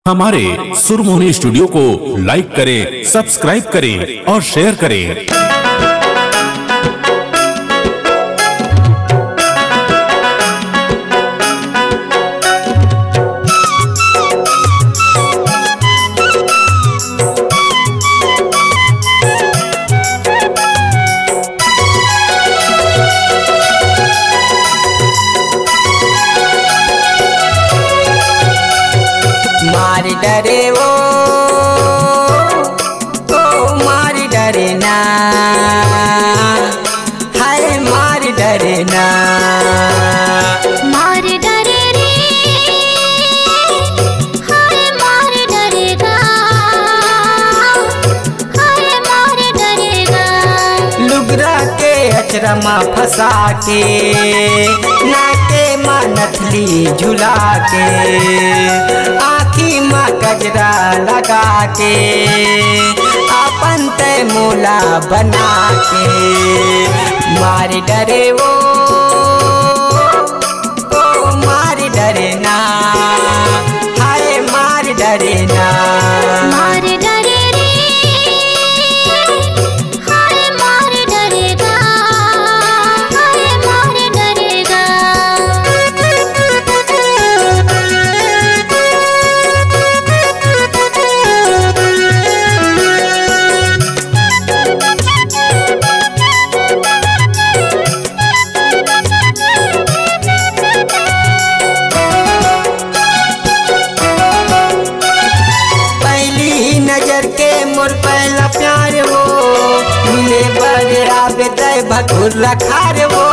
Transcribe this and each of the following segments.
हमारे सुरमोहनी स्टूडियो को लाइक करें, सब्सक्राइब करें और शेयर करें। मारी डरे वो मारी डरे ना, हाय मारी डरे ना, मारी डरे रे, हाय मारी डरेगा, हाय मारी डरेगा। लुगरा के अचरमा फंसा के, नाके माँ नथली झुला के, आखी माँ गजरा लगा के, अपन ते मोला बना के। मारी डरे वो मारी डरे ना, हाय मारी डरे ना, मारी डरे रे, हाय मारी डरेगा, हाय मारी डरेगा। नजर के मोर पहला प्यार वो, मिले बगरा बेतय भकुर रखार वो।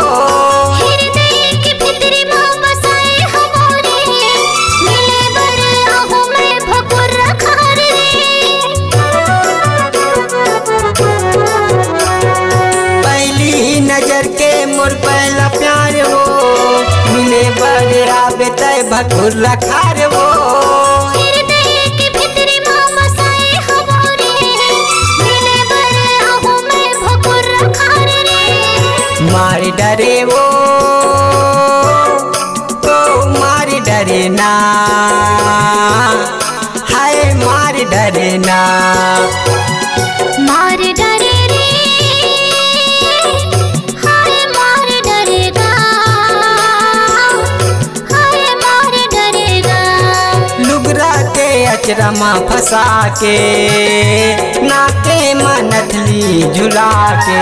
हृदय के भीतरी माँ बसाए हमारे, मिले बर आहू में भकुर रखार रे। पहली नजर के मोर पहला प्यार वो, मिले बगरा बेतय भकुर रखार वो। मारी डरे वो मारी डरे ना, हाय मारी डरे ना, मारी डरे रे, हाय मारी डरेगा, हाय मारी डरेगा। लुगरा के अचरमा फंसा के, नाके माँ नथली झुला के,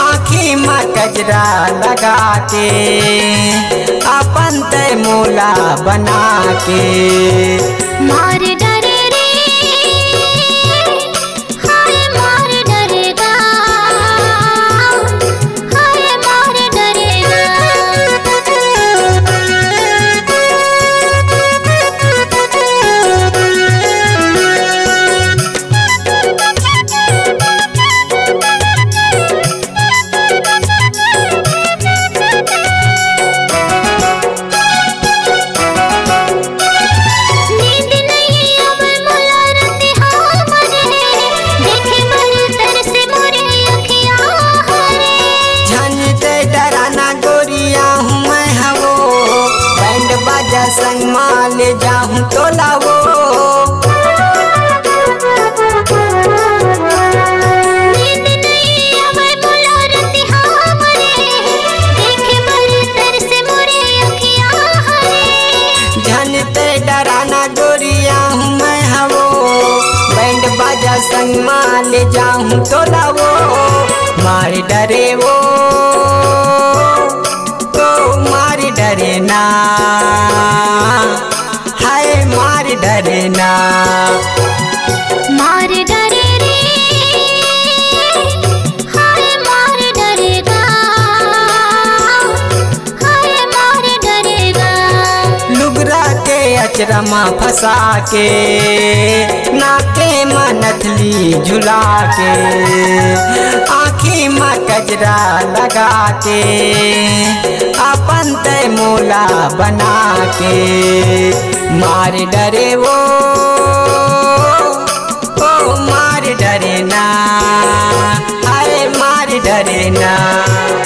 आँखी माँ गजरा लगा के, अपन ते मोला बना के। मारी डरे रे, हाय मारी डरेगा, हाय मारी डरेगा। संग माल जाऊं तो लावो, नींद नहीं आवे मोला रति हमरे, देखे बर तरसे मोरे अखियाँ हरे। जानते डराना गोरिया हूँ मैं हवो, बैंड बाजा संग माल जाऊं तो लावो। मारी डरे वो मारी डरे ना, हाय मारी डरे ना, मारी डरे रे, हाय मारी डरेगा, हाय मारी डरेगा। लुगरा के अचरमा फंसा के, नाके माँ नथली झुला के, आँखी माँ गजरा लगा के, अपन ते मोला बना के। मारी डरे वो मारी डरे ना, हाय मारी डरे ना,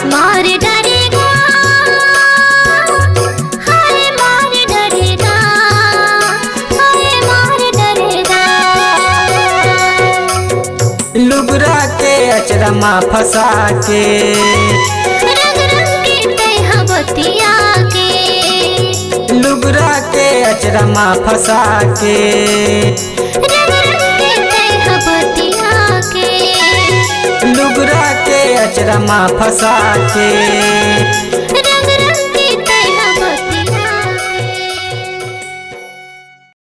मारी डरेगा, हाय मारी डरेगा, हाय अचरमा फंसा के, रंग रंग के तैहा बतिया के, लुगरा के अचरमा फंसा के, रंग रंग के तैहा बतिया के, लुगरा के अचरमा फंसा के।